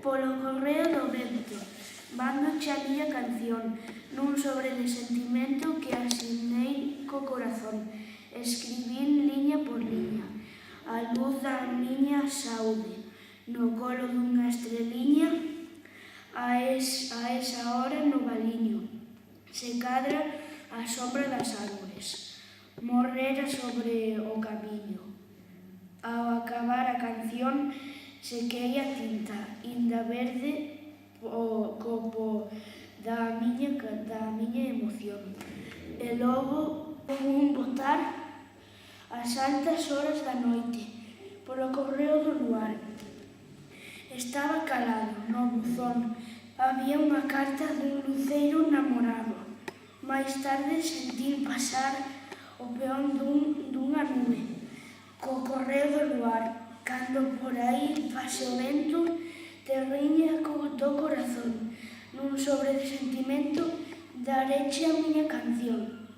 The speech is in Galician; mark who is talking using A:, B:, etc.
A: Polo correo do vento, mándoche a miña canción, nun sobre de sentimento que asinei co corazón. Escribín liña por liña, a luz da miña saúde, no colo dunha estreliña, a esa hora no valiño, se cadra a sombra das árbores, morrera sobre o camiño. Ao acabar a canción, sequei a tinta, inda verde, o copo da miña emoción. E logo fun botar as altas horas da noite, polo correo do luar. Estaba calado no buzón, había unha carta dun luceiro namorado. Máis tarde sentín pasar o peón dunha nube, co correo do luar. Cando por aí pase o vento, terriña do corazón, nun sobre de sentimento, dareche a miña canción.